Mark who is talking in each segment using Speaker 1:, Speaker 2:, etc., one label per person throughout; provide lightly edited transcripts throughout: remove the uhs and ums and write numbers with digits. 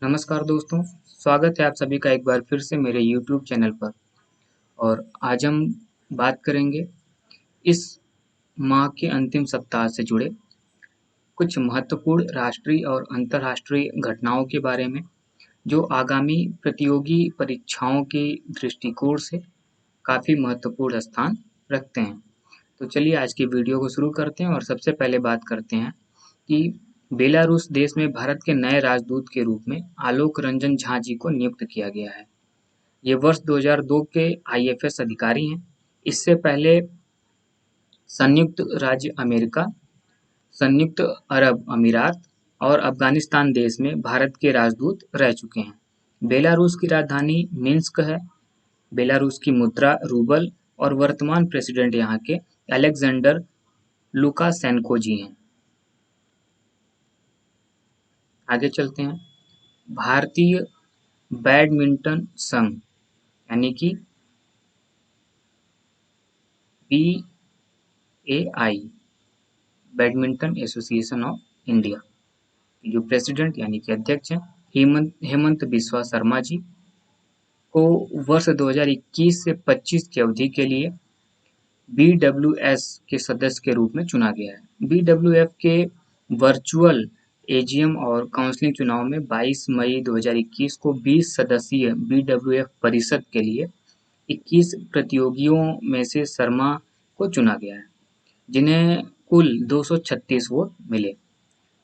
Speaker 1: नमस्कार दोस्तों, स्वागत है आप सभी का एक बार फिर से मेरे YouTube चैनल पर। और आज हम बात करेंगे इस माह के अंतिम सप्ताह से जुड़े कुछ महत्वपूर्ण राष्ट्रीय और अंतर्राष्ट्रीय घटनाओं के बारे में, जो आगामी प्रतियोगी परीक्षाओं के दृष्टिकोण से काफ़ी महत्वपूर्ण स्थान रखते हैं। तो चलिए आज की वीडियो को शुरू करते हैं और सबसे पहले बात करते हैं कि बेलारूस देश में भारत के नए राजदूत के रूप में आलोक रंजन झा जी को नियुक्त किया गया है। ये वर्ष 2002 के आईएफएस अधिकारी हैं। इससे पहले संयुक्त राज्य अमेरिका, संयुक्त अरब अमीरात और अफगानिस्तान देश में भारत के राजदूत रह चुके हैं। बेलारूस की राजधानी मिन्स्क है। बेलारूस की मुद्रा रूबल और वर्तमान प्रेसिडेंट यहाँ के अलेक्जेंडर लुकाशेंको जी हैं। आगे चलते हैं। भारतीय बैडमिंटन संघ यानी कि BAI badminton association of India जो प्रेसिडेंट यानी कि अध्यक्ष हैं हेमंत बिस्वा शर्मा जी को वर्ष 2021 से 25 की अवधि के लिए BWS के सदस्य के रूप में चुना गया है। BWF के वर्चुअल एजीएम और काउंसिलिंग चुनाव में 22 मई 2021 को 20 सदस्यीय BWF परिषद के लिए 21 प्रतियोगियों में से शर्मा को चुना गया है, जिन्हें कुल 236 वोट मिले।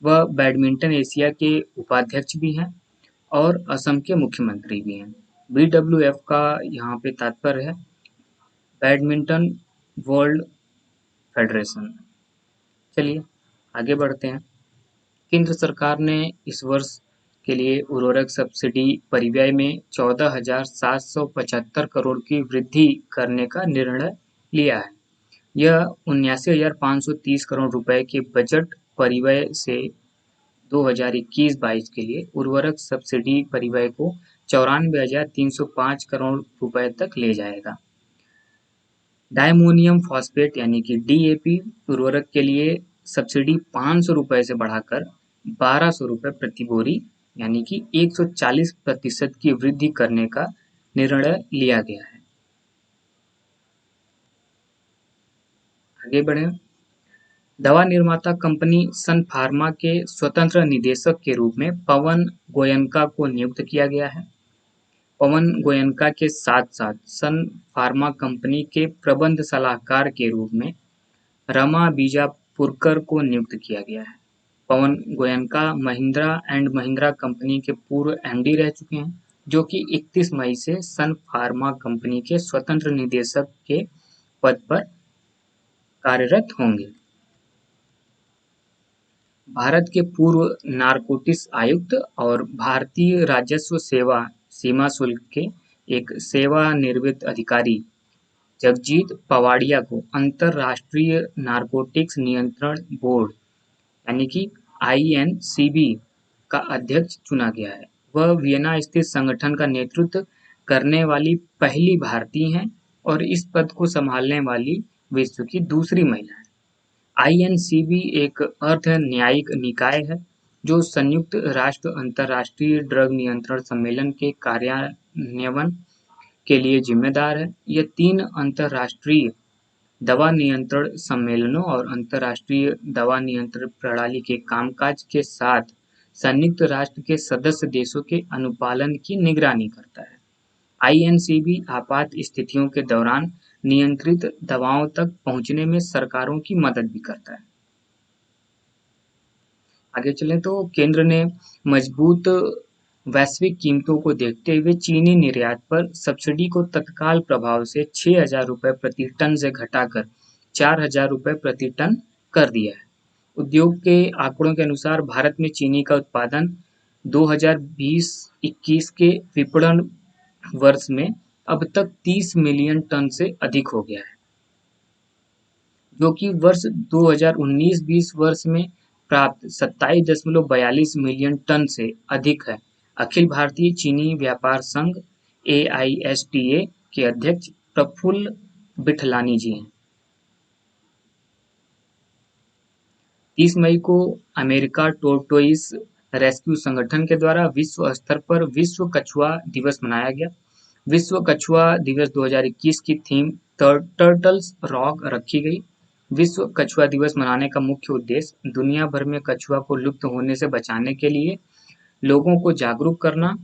Speaker 1: वह बैडमिंटन एशिया के उपाध्यक्ष भी हैं और असम के मुख्यमंत्री भी हैं। BWF का यहाँ पे तात्पर्य है बैडमिंटन वर्ल्ड फेडरेशन। चलिए आगे बढ़ते हैं। केंद्र सरकार ने इस वर्ष के लिए उर्वरक सब्सिडी परिव्यय में 14,775 करोड़ की वृद्धि करने का निर्णय लिया है। यह 79,530 करोड़ रुपए के बजट परिव्यय से 2021-22 के लिए उर्वरक सब्सिडी परिव्यय को 94,305 करोड़ रुपए तक ले जाएगा। डायमोनियम फॉस्फेट यानी कि DAP उर्वरक के लिए सब्सिडी 500 रुपए से बढ़ाकर 1200 रुपए प्रति बोरी यानी कि 140% की वृद्धि करने का निर्णय लिया गया है। आगे बढ़ें। दवा निर्माता कंपनी सन फार्मा के स्वतंत्र निदेशक के रूप में पवन गोयनका को नियुक्त किया गया है। पवन गोयनका के साथ साथ सन फार्मा कंपनी के प्रबंध सलाहकार के रूप में रमा बीजापुरकर को नियुक्त किया गया है। पवन गोयनका महिंद्रा एंड महिंद्रा कंपनी के पूर्व MD रह चुके हैं, जो कि 31 मई से सन फार्मा कंपनी के स्वतंत्र निदेशक के पद पर कार्यरत होंगे। भारत के पूर्व नारकोटिक्स आयुक्त और भारतीय राजस्व सेवा सीमा शुल्क के एक सेवानिवृत्त अधिकारी जगजीत पवाडिया को अंतर्राष्ट्रीय नारकोटिक्स नियंत्रण बोर्ड यानी कि INCB का अध्यक्ष चुना गया है। वह वियना स्थित संगठन का नेतृत्व करने वाली पहली भारतीय हैं और इस पद को संभालने वाली विश्व की दूसरी महिला है। INCB एक अर्ध न्यायिक निकाय है जो संयुक्त राष्ट्र अंतर्राष्ट्रीय ड्रग नियंत्रण सम्मेलन के कार्यान्वयन के लिए जिम्मेदार है। यह 3 अंतर्राष्ट्रीय दवा नियंत्रण सम्मेलनों और अंतर्राष्ट्रीय दवा नियंत्रण प्रणाली के कामकाज के साथ संयुक्त राष्ट्र के सदस्य देशों के अनुपालन की निगरानी करता है। INCB आपात स्थितियों के दौरान नियंत्रित दवाओं तक पहुंचने में सरकारों की मदद भी करता है। आगे चलें तो केंद्र ने मजबूत वैश्विक कीमतों को देखते हुए चीनी निर्यात पर सब्सिडी को तत्काल प्रभाव से 6,000 रुपये प्रति टन से घटाकर 4,000 रुपये प्रति टन कर दिया है। उद्योग के आंकड़ों के अनुसार भारत में चीनी का उत्पादन 2020-21 के विपणन वर्ष में अब तक 30 मिलियन टन से अधिक हो गया है, जो कि वर्ष 2019-20 वर्ष में प्राप्त 27.42 मिलियन टन से अधिक है। अखिल भारतीय चीनी व्यापार संघ AISTA के अध्यक्ष प्रफुल्ल बिठलानी जी हैं। 30 मई को अमेरिका टोर्टोइस रेस्क्यू संगठन के द्वारा विश्व स्तर पर विश्व कछुआ दिवस मनाया गया। विश्व कछुआ दिवस 2021 की थीम टर्टल्स रॉक रखी गई। विश्व कछुआ दिवस मनाने का मुख्य उद्देश्य दुनिया भर में कछुआ को लुप्त होने से बचाने के लिए लोगों को जागरूक करना।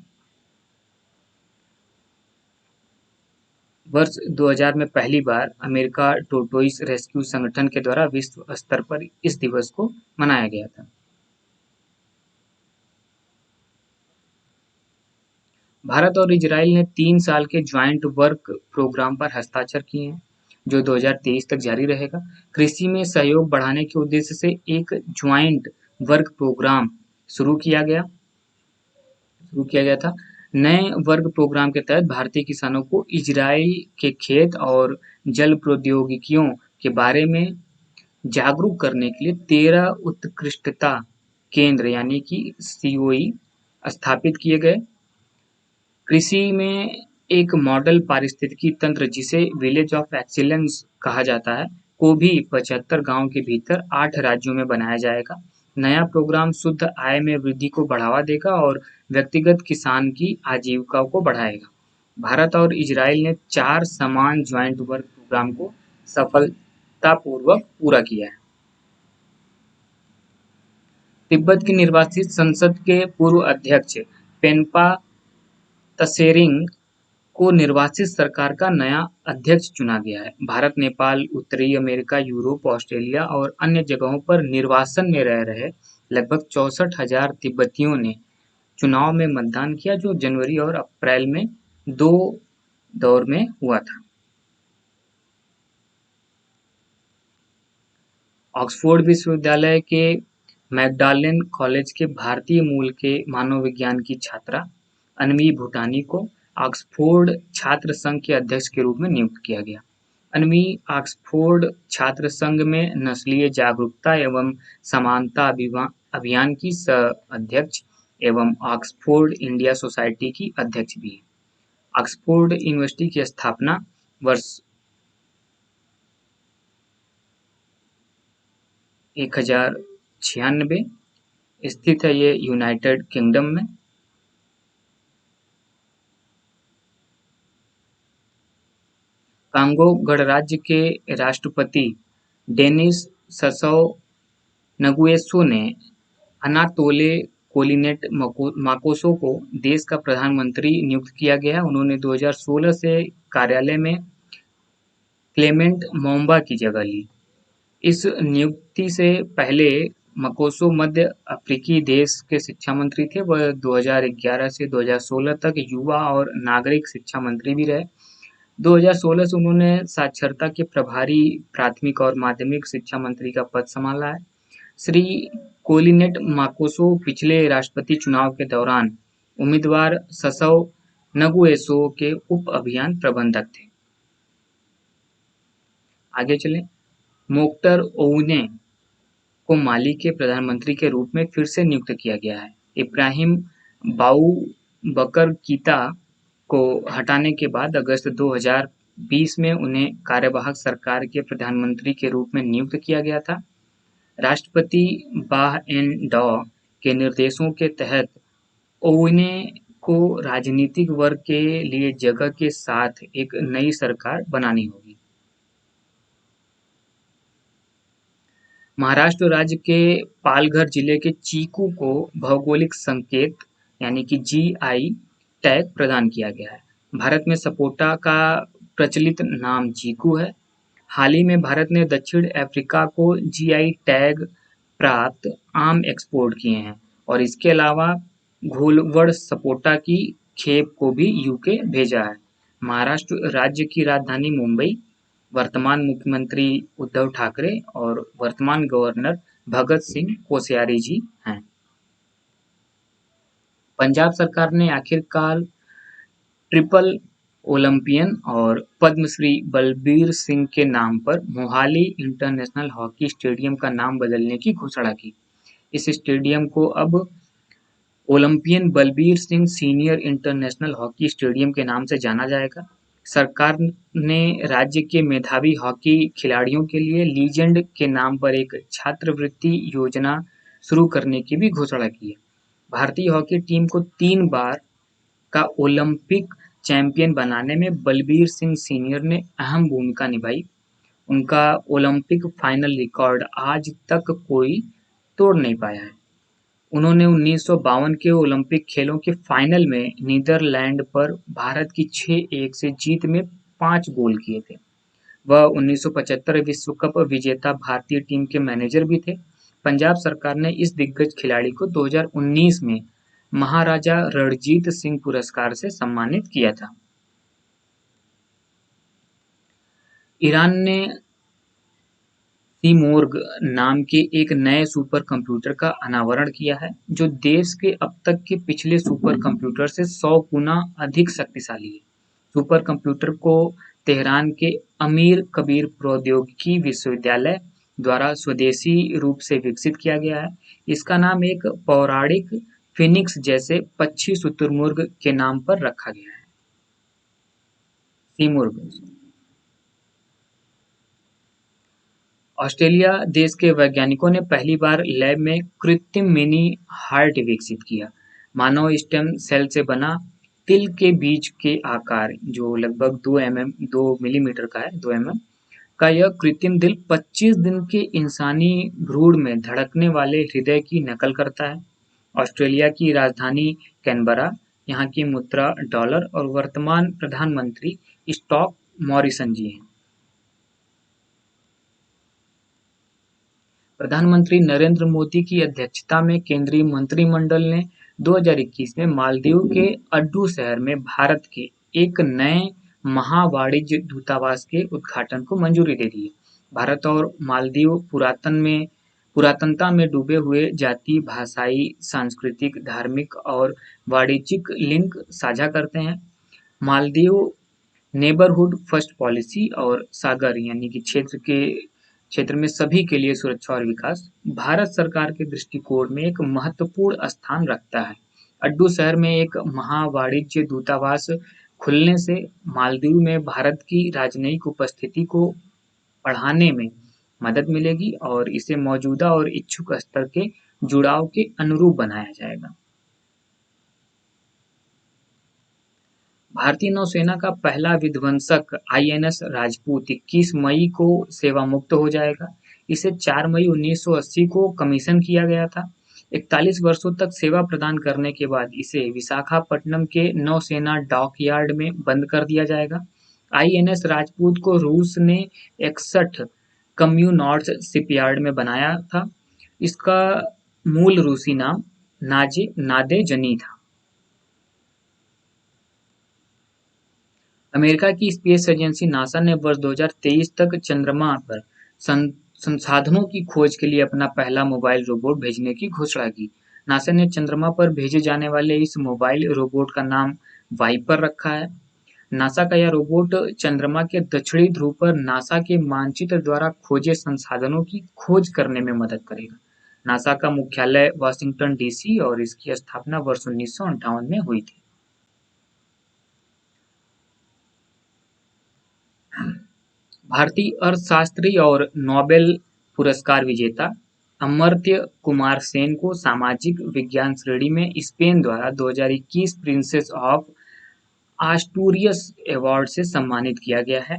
Speaker 1: वर्ष 2000 में पहली बार अमेरिका टोरटोइस रेस्क्यू संगठन के द्वारा विश्व स्तर पर इस दिवस को मनाया गया था। भारत और इजराइल ने 3 साल के ज्वाइंट वर्क प्रोग्राम पर हस्ताक्षर किए हैं, जो 2023 तक जारी रहेगा। कृषि में सहयोग बढ़ाने के उद्देश्य से एक ज्वाइंट वर्क प्रोग्राम शुरू किया गया शुरू किया गया था। नए वर्ग प्रोग्राम के तहत भारतीय किसानों को इजराइल के खेत और जल प्रौद्योगिकियों के बारे में जागरूक करने के लिए 13 उत्कृष्टता केंद्र यानी कि सीओई स्थापित किए गए। कृषि में एक मॉडल पारिस्थितिकी तंत्र जिसे विलेज ऑफ एक्सीलेंस कहा जाता है को भी 75 गांव के भीतर 8 राज्यों में बनाया जाएगा। नया प्रोग्राम शुद्ध आय में वृद्धि को बढ़ावा देगा और व्यक्तिगत किसान की आजीविका को बढ़ाएगा। भारत और इजराइल ने 4 समान ज्वाइंट वर्क प्रोग्राम को सफलतापूर्वक पूरा किया है। तिब्बत की निर्वासित संसद के पूर्व अध्यक्ष पेन्पा तसेरिंग को निर्वासित सरकार का नया अध्यक्ष चुना गया है। भारत, नेपाल, उत्तरी अमेरिका, यूरोप, ऑस्ट्रेलिया और अन्य जगहों पर निर्वासन में रह रहे लगभग 64,000 तिब्बतियों ने चुनाव में मतदान किया, जो जनवरी और अप्रैल में 2 दौर में हुआ था। ऑक्सफोर्ड विश्वविद्यालय के मैगडालेन कॉलेज के भारतीय मूल के मानव विज्ञान की छात्रा अन्वी भूटानी को ऑक्सफोर्ड छात्र संघ के अध्यक्ष के रूप में नियुक्त किया गया। अन्वी ऑक्सफोर्ड छात्र संघ में नस्लीय जागरूकता एवं समानता अभियान की सह-अध्यक्ष एवं ऑक्सफोर्ड इंडिया सोसाइटी की अध्यक्ष भी है। ऑक्सफोर्ड यूनिवर्सिटी की स्थापना वर्ष 1096 स्थित है। ये यूनाइटेड किंगडम में। कांगो गणराज्य के राष्ट्रपति डेनिस ससौ नगुएसो ने अनातोले कोलिनेट माकोसो को देश का प्रधानमंत्री नियुक्त किया गया। उन्होंने 2016 से कार्यालय में क्लेमेंट मोम्बा की जगह ली। इस नियुक्ति से पहले मकोसो मध्य अफ्रीकी देश के शिक्षा मंत्री थे। वह 2011 से 2016 तक युवा और नागरिक शिक्षा मंत्री भी रहे। 2016 से उन्होंने साक्षरता के प्रभारी प्राथमिक और माध्यमिक शिक्षा मंत्री का पद संभाला है। श्री कोलिनेट माकोसो पिछले राष्ट्रपति चुनाव के दौरान उम्मीदवार ससौ नगुएसो के उप अभियान प्रबंधक थे। आगे चलें। मोक्टर ओउने को माली के प्रधानमंत्री के रूप में फिर से नियुक्त किया गया है। इब्राहिम बाउबकर कीता को हटाने के बाद अगस्त 2020 में उन्हें कार्यवाहक सरकार के प्रधानमंत्री के रूप में नियुक्त किया गया था। राष्ट्रपति बाह एन डॉ के निर्देशों के तहत ओउने को राजनीतिक वर्ग के लिए जगह के साथ एक नई सरकार बनानी होगी। महाराष्ट्र राज्य के पालघर जिले के चीकू को भौगोलिक संकेत यानी कि जीआई टैग प्रदान किया गया है। भारत में सपोटा का प्रचलित नाम चीकू है। हाल ही में भारत ने दक्षिण अफ्रीका को जीआई टैग प्राप्त आम एक्सपोर्ट किए हैं और इसके अलावा घोलवड़ सपोटा की खेप को भी यूके भेजा है। महाराष्ट्र राज्य की राजधानी मुंबई, वर्तमान मुख्यमंत्री उद्धव ठाकरे और वर्तमान गवर्नर भगत सिंह कोश्यारी जी हैं। पंजाब सरकार ने आखिरकार ट्रिपल ओलंपियन और पद्मश्री बलबीर सिंह के नाम पर मोहाली इंटरनेशनल हॉकी स्टेडियम का नाम बदलने की घोषणा की। इस स्टेडियम को अब Olympian Balbir Singh senior international hockey stadium के नाम से जाना जाएगा। सरकार ने राज्य के मेधावी हॉकी खिलाड़ियों के लिए लीजेंड के नाम पर एक छात्रवृत्ति योजना शुरू करने की भी घोषणा की है। भारतीय हॉकी टीम को 3 बार का ओलंपिक चैंपियन बनाने में बलबीर सिंह सीनियर ने अहम भूमिका निभाई। उनका ओलंपिक फाइनल रिकॉर्ड आज तक कोई तोड़ नहीं पाया है। उन्होंने 1952 के ओलंपिक खेलों के फाइनल में नीदरलैंड पर भारत की 6-1 से जीत में 5 गोल किए थे। वह 1975 विश्व कप विजेता भारतीय टीम के मैनेजर भी थे। पंजाब सरकार ने इस दिग्गज खिलाड़ी को 2019 में महाराजा रणजीत सिंह पुरस्कार से सम्मानित किया था। ईरान ने सीमोर्ग नाम के एक नए सुपर कंप्यूटर का अनावरण किया है, जो देश के अब तक के पिछले सुपर कंप्यूटर से 100 गुना अधिक शक्तिशाली है। सुपर कंप्यूटर को तेहरान के अमीर कबीर प्रौद्योगिकी विश्वविद्यालय द्वारा स्वदेशी रूप से विकसित किया गया है। इसका नाम एक पौराणिक फिनिक्स जैसे पक्षी शुतुरमुर्ग के नाम पर रखा गया है। सीमुर्ग। ऑस्ट्रेलिया देश के वैज्ञानिकों ने पहली बार लैब में कृत्रिम मिनी हार्ट विकसित किया। मानव स्टेम सेल से बना तिल के बीज के आकार, जो लगभग 2 मिलीमीटर का है, 2 का यह कृत्रिम दिल 25 दिन के इंसानी भ्रूण में धड़कने वाले हृदय की नकल करता है। ऑस्ट्रेलिया की राजधानी कैनबरा, यहाँ की मुद्रा डॉलर और वर्तमान प्रधानमंत्री स्कॉट मॉरिसन जी हैं। प्रधानमंत्री नरेंद्र मोदी की अध्यक्षता में केंद्रीय मंत्रिमंडल ने 2021 में मालदीव के अड्डू शहर में भारत के एक नए महावाणिज्य दूतावास के उद्घाटन को मंजूरी दे दी है। भारत और मालदीव पुरातनता में डूबे हुए जातीय, भाषाई, सांस्कृतिक, धार्मिक और वाणिज्यिक लिंक साझा करते हैं। मालदीव नेबरहुड फर्स्ट पॉलिसी और सागर यानी कि क्षेत्र में सभी के लिए सुरक्षा और विकास भारत सरकार के दृष्टिकोण में एक महत्वपूर्ण स्थान रखता है। अड्डू शहर में एक महावाणिज्य दूतावास खुलने से मालदीव में भारत की राजनयिक उपस्थिति को बढ़ाने में मदद मिलेगी और इसे मौजूदा और इच्छुक स्तर के जुड़ाव के अनुरूप बनाया जाएगा। भारतीय नौसेना का पहला विध्वंसक आईएनएस राजपूत 21 मई को सेवामुक्त हो जाएगा। इसे 4 मई 1980 को कमीशन किया गया था। 41 वर्षों तक सेवा प्रदान करने के बाद इसे विशाखापट्टनम के नौसेना डॉकयार्ड में बंद कर दिया जाएगा। आईएनएस राजपूत को रूस ने 61 कम्यूनॉर्ड्स शिपयार्ड में बनाया था। इसका मूल रूसी नाम नादे जनी था। अमेरिका की स्पेस एजेंसी नासा ने वर्ष 2023 तक चंद्रमा पर संसाधनों की खोज के लिए अपना पहला मोबाइल रोबोट भेजने की घोषणा की। नासा ने चंद्रमा पर भेजे जाने वाले इस मोबाइल रोबोट का नाम वाइपर रखा है। नासा का यह रोबोट चंद्रमा के दक्षिणी ध्रुव पर नासा के मानचित्र द्वारा खोजे संसाधनों की खोज करने में मदद करेगा। नासा का मुख्यालय वाशिंगटन डीसी और इसकी स्थापना वर्ष 1958 में हुई थी। भारतीय अर्थशास्त्री और नोबेल पुरस्कार विजेता अमर्त्य कुमार सेन को सामाजिक विज्ञान श्रेणी में स्पेन द्वारा 2021 प्रिंसेस ऑफ आस्टूरियस अवार्ड से सम्मानित किया गया है।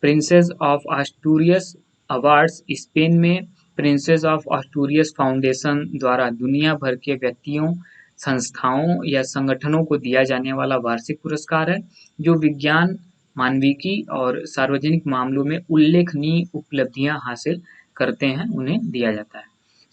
Speaker 1: प्रिंसेस ऑफ आस्टूरियस अवार्ड्स स्पेन में प्रिंसेस ऑफ आस्टूरियस फाउंडेशन द्वारा दुनिया भर के व्यक्तियों, संस्थाओं या संगठनों को दिया जाने वाला वार्षिक पुरस्कार है, जो विज्ञान, मानविकी और सार्वजनिक मामलों में उल्लेखनीय उपलब्धियां हासिल करते हैं, उन्हें दिया जाता है।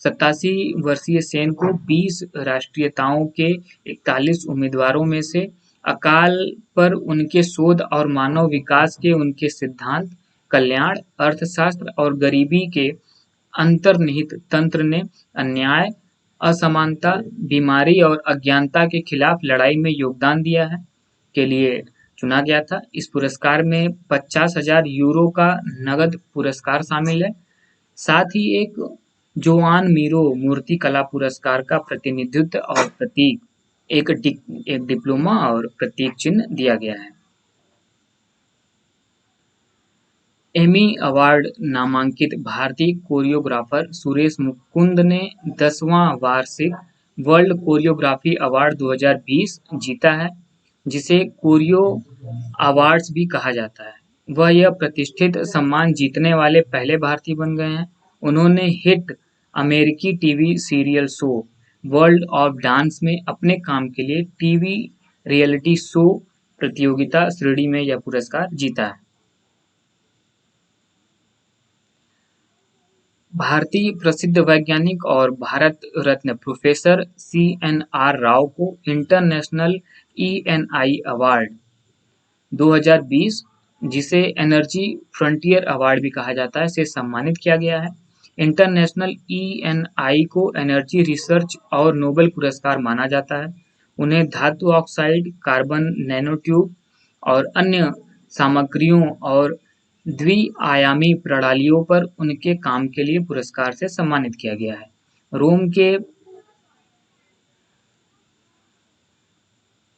Speaker 1: 87 वर्षीय सेन को 20 राष्ट्रीयताओं के 41 उम्मीदवारों में से अकाल पर उनके शोध और मानव विकास के उनके सिद्धांत, कल्याण, अर्थशास्त्र और गरीबी के अंतर्निहित तंत्र ने अन्याय, असमानता, बीमारी और अज्ञानता के खिलाफ लड़ाई में योगदान दिया है के लिए चुना गया था। इस पुरस्कार में 50,000 यूरो का नगद पुरस्कार शामिल है। साथ ही एक जोआन मीरो मूर्ति कला पुरस्कार का प्रतिनिधित्व और प्रतीक, एक डिप्लोमा और प्रतीक चिन्ह दिया गया है। एमी अवार्ड नामांकित भारतीय कोरियोग्राफर सुरेश मुकुंद ने 10वां वार्षिक वर्ल्ड कोरियोग्राफी अवार्ड 2020 जीता है, जिसे कोरियो अवार्ड्स भी कहा जाता है। वह यह प्रतिष्ठित सम्मान जीतने वाले पहले भारतीय बन गए हैं। उन्होंने हिट अमेरिकी TV serial show world of dance में अपने काम के लिए टीवी रियलिटी शो प्रतियोगिता श्रेणी में यह पुरस्कार जीता है। भारतीय प्रसिद्ध वैज्ञानिक और भारत रत्न प्रोफेसर CNR राव को इंटरनेशनल ENI अवार्ड 2020, जिसे एनर्जी फ्रंटियर अवार्ड भी कहा जाता है, से सम्मानित किया गया है। इंटरनेशनल ENI को एनर्जी रिसर्च और नोबेल पुरस्कार माना जाता है। उन्हें धातु ऑक्साइड, कार्बन नैनोट्यूब और अन्य सामग्रियों और द्विआयामी प्रणालियों पर उनके काम के लिए पुरस्कार से सम्मानित किया गया है। रोम के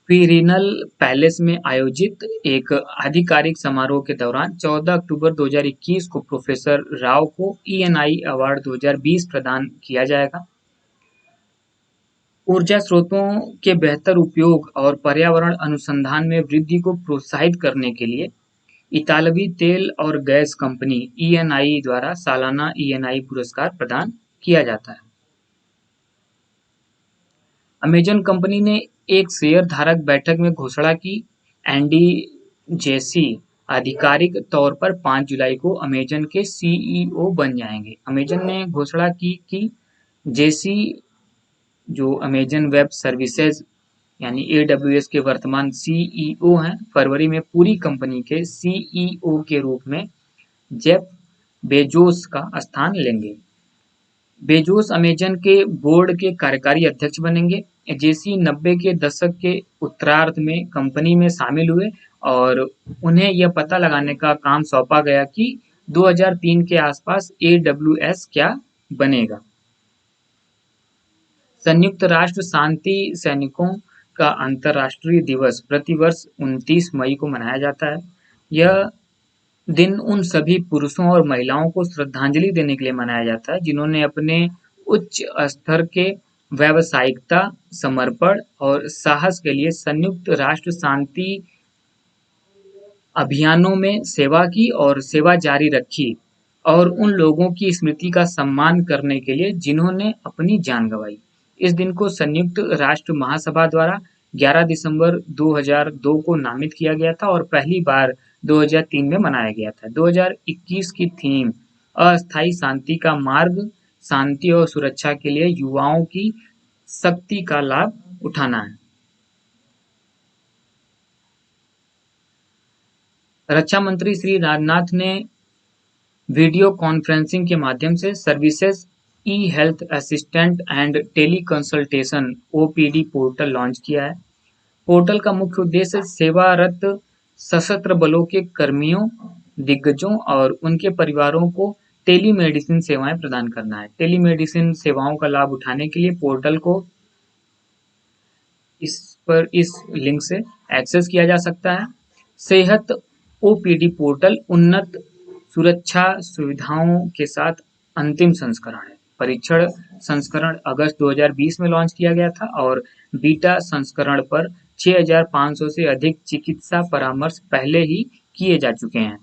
Speaker 1: क्विरिनल पैलेस में आयोजित एक आधिकारिक समारोह के दौरान 14 अक्टूबर 2021 को प्रोफेसर राव को ENI अवार्ड 2020 प्रदान किया जाएगा। ऊर्जा स्रोतों के बेहतर उपयोग और पर्यावरण अनुसंधान में वृद्धि को प्रोत्साहित करने के लिए इतालवी तेल और गैस कंपनी ENI द्वारा सालाना ENI पुरस्कार प्रदान किया जाता है। अमेजन कंपनी ने एक शेयर धारक बैठक में घोषणा की एंडी जेसी आधिकारिक तौर पर 5 जुलाई को अमेजन के CEO बन जाएंगे। अमेजन ने घोषणा की कि जेसी, जो अमेजन वेब सर्विसेज यानी AWS के वर्तमान CEO हैं, फरवरी में पूरी कंपनी के CEO के रूप में जेफ बेजोस का स्थान लेंगे। बेजोस अमेजन के बोर्ड के कार्यकारी अध्यक्ष बनेंगे। जेसी 90 के दशक के उत्तरार्ध में कंपनी में शामिल हुए और उन्हें यह पता लगाने का काम सौंपा गया कि 2003 के आसपास AWS क्या बनेगा। संयुक्त राष्ट्र शांति सैनिकों का अंतर्राष्ट्रीय दिवस प्रतिवर्ष 29 मई को मनाया जाता है। यह दिन उन सभी पुरुषों और महिलाओं को श्रद्धांजलि देने के लिए मनाया जाता है जिन्होंने अपने उच्च स्तर के व्यावसायिकता, समर्पण और साहस के लिए संयुक्त राष्ट्र शांति अभियानों में सेवा की और सेवा जारी रखी, और उन लोगों की स्मृति का सम्मान करने के लिए जिन्होंने अपनी जान गंवाई। इस दिन को संयुक्त राष्ट्र महासभा द्वारा 11 दिसंबर 2002 को नामित किया गया था और पहली बार 2003 में मनाया गया था। 2021 की थीम अस्थायी शांति का मार्ग, शांति और सुरक्षा के लिए युवाओं की शक्ति का लाभ उठाना है। रक्षा मंत्री श्री राजनाथ ने वीडियो कॉन्फ्रेंसिंग के माध्यम से services e health assistant and teleconsultation OPD portal launch किया है। पोर्टल का मुख्य उद्देश्य सेवारत सशस्त्र बलों के कर्मियों, दिग्गजों और उनके परिवारों को टेलीमेडिसिन सेवाएं प्रदान करना है। टेलीमेडिसिन सेवाओं का लाभ उठाने के लिए पोर्टल को इस लिंक से एक्सेस किया जा सकता है। सेहत OPD पोर्टल उन्नत सुरक्षा सुविधाओं के साथ अंतिम संस्करण है। परीक्षण संस्करण अगस्त 2020 में लॉन्च किया गया था और बीटा संस्करण पर 6500 से अधिक चिकित्सा परामर्श पहले ही किए जा चुके हैं।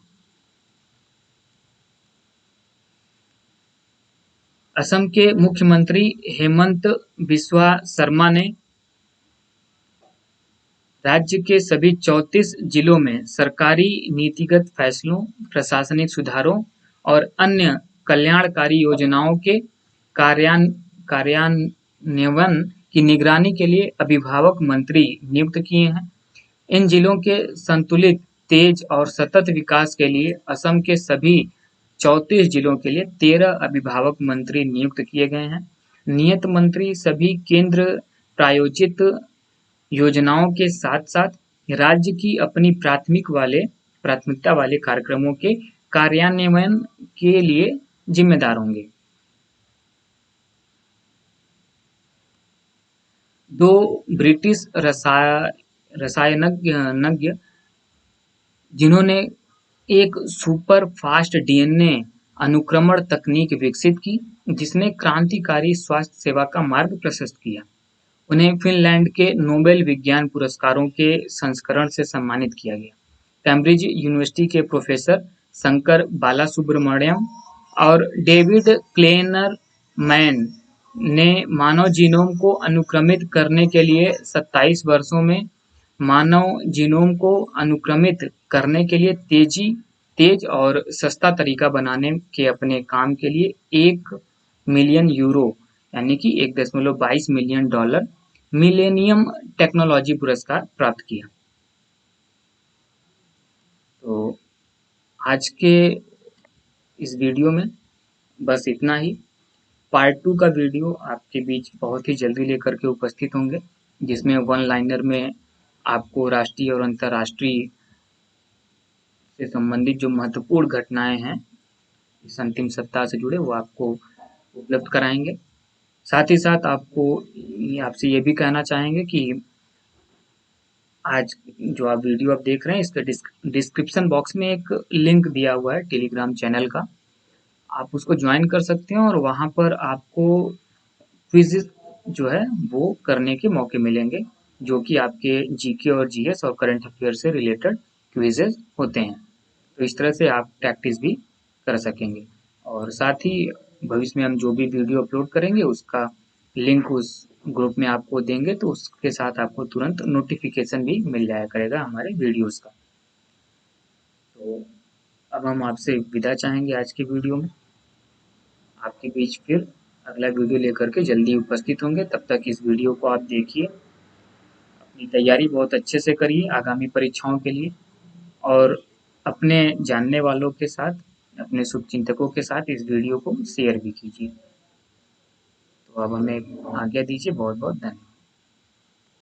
Speaker 1: असम के मुख्यमंत्री हेमंत बिस्वा शर्मा ने राज्य के सभी 34 जिलों में सरकारी नीतिगत फैसलों, प्रशासनिक सुधारों और अन्य कल्याणकारी योजनाओं के कार्यान्वयन की निगरानी के लिए अभिभावक मंत्री नियुक्त किए हैं। इन जिलों के संतुलित, तेज और सतत विकास के लिए असम के सभी 34 जिलों के लिए 13 अभिभावक मंत्री नियुक्त किए गए हैं। नियत मंत्री सभी केंद्र प्रायोजित योजनाओं के साथ-साथ राज्य की अपनी प्राथमिकता वाले कार्यक्रमों के कार्यान्वयन के लिए जिम्मेदार होंगे। 2 ब्रिटिश रसायनज्ञ जिन्होंने एक सुपर फास्ट DNA अनुक्रमण तकनीक विकसित की, जिसने क्रांतिकारी स्वास्थ्य सेवा का मार्ग प्रशस्त किया। उन्हें फिनलैंड के नोबेल विज्ञान पुरस्कारों के संस्करण से सम्मानित किया गया। कैम्ब्रिज यूनिवर्सिटी के प्रोफेसर शंकर बालासुब्रमण्यम और डेविड क्लेनरमैन ने मानव जीनोम को अनुक्रमित करने के लिए 27 वर्षों में मानव जीनोम को अनुक्रमित करने के लिए तेज और सस्ता तरीका बनाने के अपने काम के लिए 1 मिलियन यूरो यानी कि 1.22 मिलियन डॉलर मिलेनियम टेक्नोलॉजी पुरस्कार प्राप्त किया। तो आज के इस वीडियो में बस इतना ही। पार्ट 2 का वीडियो आपके बीच बहुत ही जल्दी लेकर के उपस्थित होंगे, जिसमें वन लाइनर में आपको राष्ट्रीय और अंतर्राष्ट्रीय से संबंधित जो महत्वपूर्ण घटनाएं हैं इस अंतिम सप्ताह से जुड़े वो आपको उपलब्ध कराएंगे। साथ ही साथ आपसे ये भी कहना चाहेंगे कि आज जो आप वीडियो आप देख रहे हैं इसके डिस्क्रिप्शन बॉक्स में एक लिंक दिया हुआ है टेलीग्राम चैनल का, आप उसको ज्वाइन कर सकते हैं और वहाँ पर आपको क्विज जो है वो करने के मौके मिलेंगे, जो कि आपके जीके और जीएस और करंट अफेयर से रिलेटेड क्विजेज होते हैं। तो इस तरह से आप प्रैक्टिस भी कर सकेंगे और साथ ही भविष्य में हम जो भी वीडियो अपलोड करेंगे उसका लिंक उस ग्रुप में आपको देंगे, तो उसके साथ आपको तुरंत नोटिफिकेशन भी मिल जाया करेगा हमारे वीडियोस का। तो अब हम आपसे विदा चाहेंगे आज की वीडियो में। आपके बीच फिर अगला वीडियो लेकर के जल्दी उपस्थित होंगे। तब तक इस वीडियो को आप देखिए, अपनी तैयारी बहुत अच्छे से करिए आगामी परीक्षाओं के लिए और अपने जानने वालों के साथ, अपने शुभचिंतकों के साथ इस वीडियो को शेयर भी कीजिए। तो अब हमें आज्ञा दीजिए। बहुत बहुत धन्यवाद।